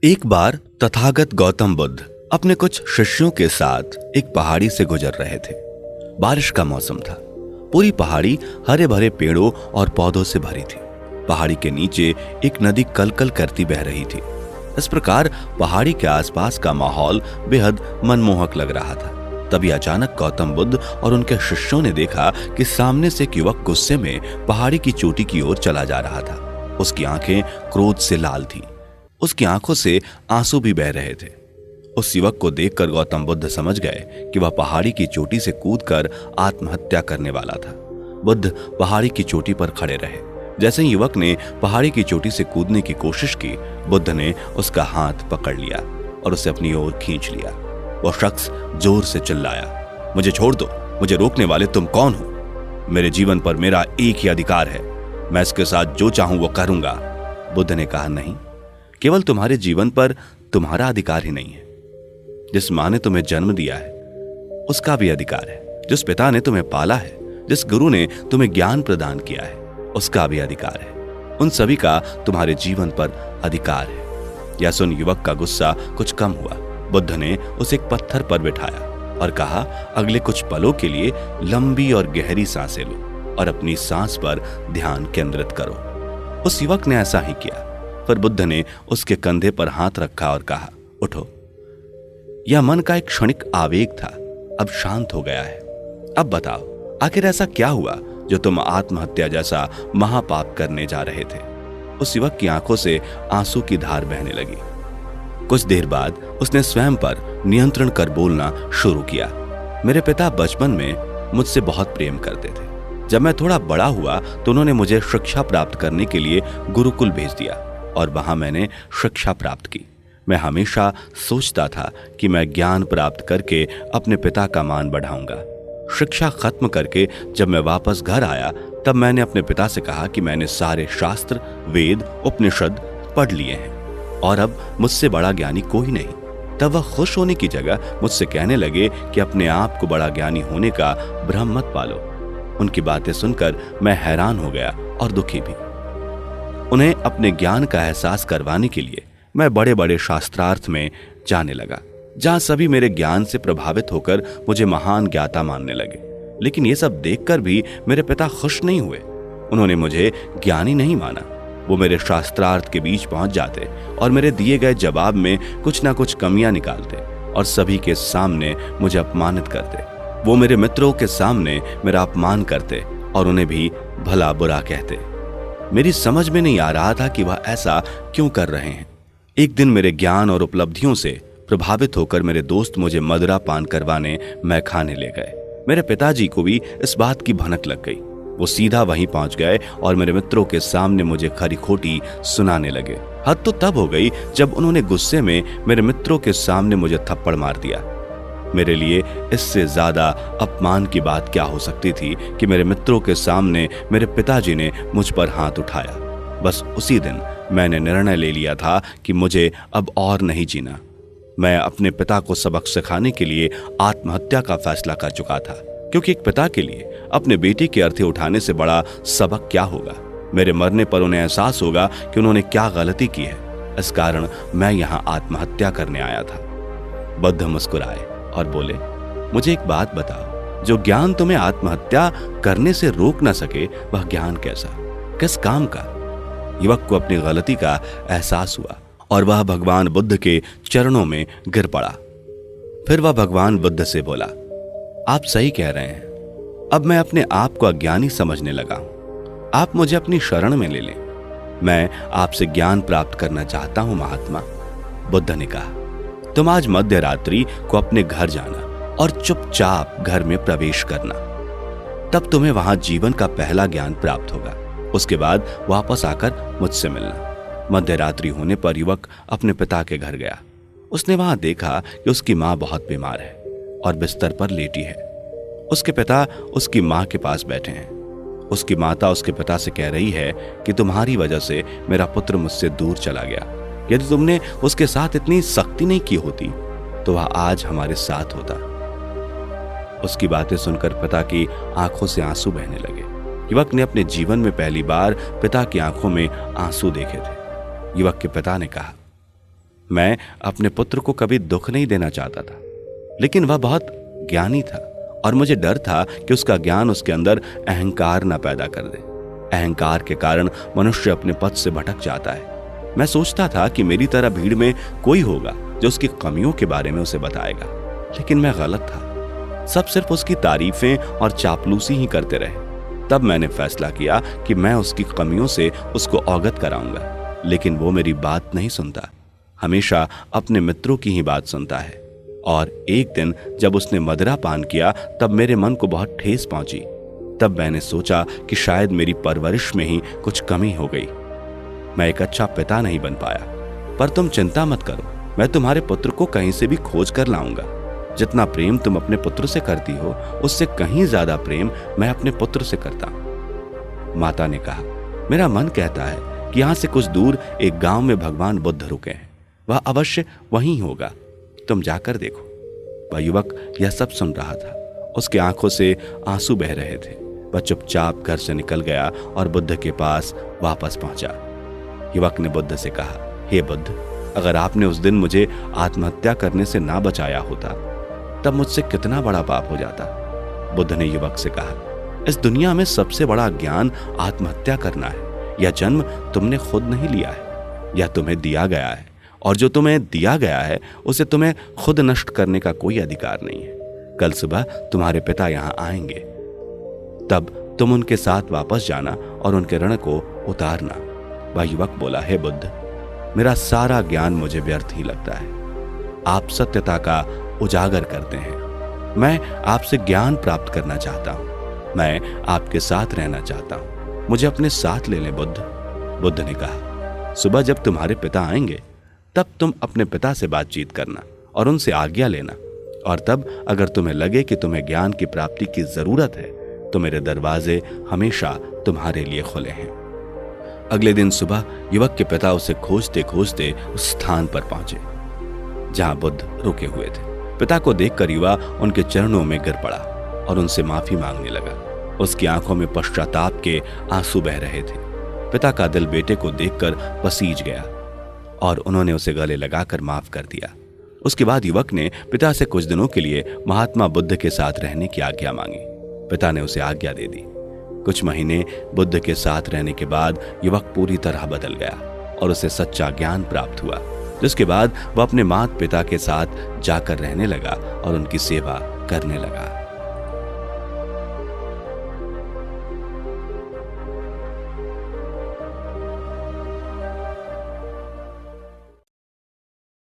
एक बार तथागत गौतम बुद्ध अपने कुछ शिष्यों के साथ एक पहाड़ी से गुजर रहे थे। बारिश का मौसम था। पूरी पहाड़ी हरे भरे पेड़ों और पौधों से भरी थी। पहाड़ी के नीचे एक नदी कलकल करती बह रही थी। इस प्रकार पहाड़ी के आसपास का माहौल बेहद मनमोहक लग रहा था। तभी अचानक गौतम बुद्ध और उनके शिष्यों ने देखा कि सामने से एक युवक गुस्से में पहाड़ी की चोटी की ओर चला जा रहा था। उसकी आंखें क्रोध से लाल थीं। उसकी आंखों से आंसू भी बह रहे थे। उस युवक को देखकर गौतम बुद्ध समझ गए कि वह पहाड़ी की चोटी से कूदकर आत्महत्या करने वाला था। बुद्ध पहाड़ी की चोटी पर खड़े रहे। जैसे ही युवक ने पहाड़ी की चोटी से कूदने की कोशिश की, बुद्ध ने उसका हाथ पकड़ लिया और उसे अपनी ओर खींच लिया। वह शख्स जोर से चिल्लाया, मुझे छोड़ दो, मुझे रोकने वाले तुम कौन हो? मेरे जीवन पर मेरा एक ही अधिकार है, मैं इसके साथ जो चाहूं वो करूंगा। बुद्ध ने कहा, नहीं, केवल तुम्हारे जीवन पर तुम्हारा अधिकार ही नहीं है। जिस मां ने तुम्हें जन्म दिया है उसका भी अधिकार है। जिस पिता ने तुम्हें पाला है, जिस गुरु ने तुम्हें ज्ञान प्रदान किया है, उसका भी अधिकार है। उन सभी का तुम्हारे जीवन पर अधिकार है। यह सुन युवक का गुस्सा कुछ कम हुआ। बुद्ध ने उसे एक पत्थर पर बिठाया और कहा, अगले कुछ पलों के लिए लंबी और गहरी सांसें लो और अपनी सांस पर ध्यान केंद्रित करो। उस युवक ने ऐसा ही किया। फिर बुद्ध ने उसके कंधे पर हाथ रखा और कहा, उठो। यह मन का एक क्षणिक आवेग था, अब शांत हो गया है। अब बताओ, आखिर ऐसा क्या हुआ जो तुम आत्महत्या जैसा महापाप करने जा रहे थे? उस युवक की आंखों से आंसू की धार बहने लगी। कुछ देर बाद उसने स्वयं पर नियंत्रण कर बोलना शुरू किया। मेरे पिता बचपन में मुझसे बहुत प्रेम करते थे। जब मैं थोड़ा बड़ा हुआ तो उन्होंने मुझे शिक्षा प्राप्त करने के लिए गुरुकुल भेज दिया और वहां मैंने शिक्षा प्राप्त की। मैं हमेशा सोचता था कि मैं ज्ञान प्राप्त करके अपने पिता का मान बढ़ाऊंगा। शिक्षा खत्म करके जब मैं वापस घर आया तब मैंने अपने पिता से कहा कि मैंने सारे शास्त्र, वेद, उपनिषद पढ़ लिए हैं और अब मुझसे बड़ा ज्ञानी कोई नहीं। तब वह खुश होने की जगह मुझसे कहने लगे कि अपने आप को बड़ा ज्ञानी होने का भ्रम मत पालो। उनकी बातें सुनकर मैं हैरान हो गया और दुखी भी। उन्हें अपने ज्ञान का एहसास करवाने के लिए मैं बड़े बड़े शास्त्रार्थ में जाने लगा, जहां सभी मेरे ज्ञान से प्रभावित होकर मुझे महान ज्ञाता मानने लगे। लेकिन ये सब देखकर भी मेरे पिता खुश नहीं हुए। उन्होंने मुझे ज्ञानी नहीं माना। वो मेरे शास्त्रार्थ के बीच पहुंच जाते और मेरे दिए गए जवाब में कुछ ना कुछ कमियां निकालते और सभी के सामने मुझे अपमानित करते। वो मेरे मित्रों के सामने मेरा अपमान करते और उन्हें भी भला बुरा कहते। मेरी समझ में नहीं आ रहा था कि वह ऐसा क्यों कर रहे हैं। एक दिन मेरे ज्ञान और उपलब्धियों से प्रभावित होकर मेरे दोस्त मुझे मदिरा पान करवाने मैखाने ले गए। मेरे पिताजी को भी इस बात की भनक लग गई। वो सीधा वहीं पहुंच गए और मेरे मित्रों के सामने मुझे खरी खोटी सुनाने लगे। हद तो तब हो गई जब उन्होंने गुस्से में मेरे मित्रों के सामने मुझे थप्पड़ मार दिया। मेरे लिए इससे ज्यादा अपमान की बात क्या हो सकती थी कि मेरे मित्रों के सामने मेरे पिताजी ने मुझ पर हाथ उठाया। बस उसी दिन मैंने निर्णय ले लिया था कि मुझे अब और नहीं जीना। मैं अपने पिता को सबक सिखाने के लिए आत्महत्या का फैसला कर चुका था, क्योंकि एक पिता के लिए अपने बेटे के अर्थी उठाने से बड़ा सबक क्या होगा। मेरे मरने पर उन्हें एहसास होगा कि उन्होंने क्या गलती की है। इस कारण मैं यहाँ आत्महत्या करने आया था। बुद्ध मुस्कुराए और बोले, मुझे एक बात बताओ, जो ज्ञान तुम्हें आत्महत्या करने से रोक न सके वह ज्ञान कैसा, किस काम का? युवक को अपनी गलती का एहसास हुआ और वह भगवान बुद्ध के चरणों में गिर पड़ा। फिर वह भगवान बुद्ध से बोला, आप सही कह रहे हैं। अब मैं अपने आप को अज्ञानी समझने लगा हूं। आप मुझे अपनी शरण में ले लें। मैं आपसे ज्ञान प्राप्त करना चाहता हूं महात्मा। बुद्ध ने कहा, तुम आज मध्य रात्रि को अपने घर जाना और चुपचाप घर में प्रवेश करना। तब तुम्हें वहां जीवन का पहला ज्ञान प्राप्त होगा। उसके बाद वापस आकर मुझसे मिलना। मध्य रात्रि होने पर युवक अपने पिता के घर गया। उसने वहां देखा कि उसकी मां बहुत बीमार है और बिस्तर पर लेटी है। उसके पिता उसकी मां के पास बैठे हैं। उसकी माता उसके पिता से कह रही है कि तुम्हारी वजह से मेरा पुत्र मुझसे दूर चला गया। यदि तुमने उसके साथ इतनी सख्ती नहीं की होती तो वह आज हमारे साथ होता। उसकी बातें सुनकर पिता की आंखों से आंसू बहने लगे। युवक ने अपने जीवन में पहली बार पिता की आंखों में आंसू देखे थे। युवक के पिता ने कहा, मैं अपने पुत्र को कभी दुख नहीं देना चाहता था, लेकिन वह बहुत ज्ञानी था और मुझे डर था कि उसका ज्ञान उसके अंदर अहंकार न पैदा कर दे। अहंकार के कारण मनुष्य अपने पथ से भटक जाता है। मैं सोचता था कि मेरी तरह भीड़ में कोई होगा जो उसकी कमियों के बारे में उसे बताएगा, लेकिन मैं गलत था। सब सिर्फ उसकी तारीफें और चापलूसी ही करते रहे। तब मैंने फैसला किया कि मैं उसकी कमियों से उसको अवगत कराऊंगा, लेकिन वो मेरी बात नहीं सुनता, हमेशा अपने मित्रों की ही बात सुनता है। और एक दिन जब उसने मदिरा पान किया तब मेरे मन को बहुत ठेस पहुंची। तब मैंने सोचा कि शायद मेरी परवरिश में ही कुछ कमी हो गई। मैं एक अच्छा पिता नहीं बन पाया, पर तुम चिंता मत करो, मैं तुम्हारे पुत्र को कहीं से भी खोज कर लाऊंगा। जितना प्रेम तुम अपने पुत्र से करती हो, उससे कहीं ज्यादा प्रेम मैं अपने पुत्र से करता हूं। माता ने कहा, मेरा मन कहता है कि यहां से कुछ दूर एक गांव में भगवान बुद्ध रुके हैं, वह अवश्य वहीं होगा, तुम जाकर देखो। वह युवक यह सब सुन रहा था। उसके आंखों से आंसू बह रहे थे। वह चुपचाप घर से निकल गया और बुद्ध के पास वापस पहुंचा। युवक ने बुद्ध से कहा, हे बुद्ध, अगर आपने उस दिन मुझे आत्महत्या करने से ना बचाया होता तब मुझसे कितना बड़ा पाप हो जाता। बुद्ध ने युवक से कहा, इस दुनिया में सबसे बड़ा ज्ञान आत्महत्या करना है। यह जन्म तुमने खुद नहीं लिया है, यह तुम्हें दिया गया है, और जो तुम्हें दिया गया है उसे तुम्हें खुद नष्ट करने का कोई अधिकार नहीं है। कल सुबह तुम्हारे पिता यहां आएंगे, तब तुम उनके साथ वापस जाना और उनके ऋण को उतारना। वह युवक बोला, हे बुद्ध, मेरा सारा ज्ञान मुझे व्यर्थ ही लगता है। आप सत्यता का उजागर करते हैं। मैं आपसे ज्ञान प्राप्त करना चाहता हूं। मैं आपके साथ रहना चाहता हूं। मुझे अपने साथ ले लें बुद्ध। बुद्ध ने कहा, सुबह जब तुम्हारे पिता आएंगे तब तुम अपने पिता से बातचीत करना और उनसे आज्ञा लेना, और तब अगर तुम्हें लगे कि तुम्हें ज्ञान की प्राप्ति की जरूरत है तो मेरे दरवाजे हमेशा तुम्हारे लिए खुले हैं। अगले दिन सुबह युवक के पिता उसे खोजते खोजते उस स्थान पर पहुंचे जहां बुद्ध रुके हुए थे। पिता को देखकर युवा उनके चरणों में गिर पड़ा और उनसे माफी मांगने लगा। उसकी आंखों में पश्चाताप के आंसू बह रहे थे। पिता का दिल बेटे को देखकर पसीज गया और उन्होंने उसे गले लगाकर माफ कर दिया। उसके बाद युवक ने पिता से कुछ दिनों के लिए महात्मा बुद्ध के साथ रहने की आज्ञा मांगी। पिता ने उसे आज्ञा दे दी। कुछ महीने बुद्ध के साथ रहने के बाद युवक पूरी तरह बदल गया और उसे सच्चा ज्ञान प्राप्त हुआ, जिसके बाद वह अपने माता पिता के साथ जाकर रहने लगा और उनकी सेवा करने लगा।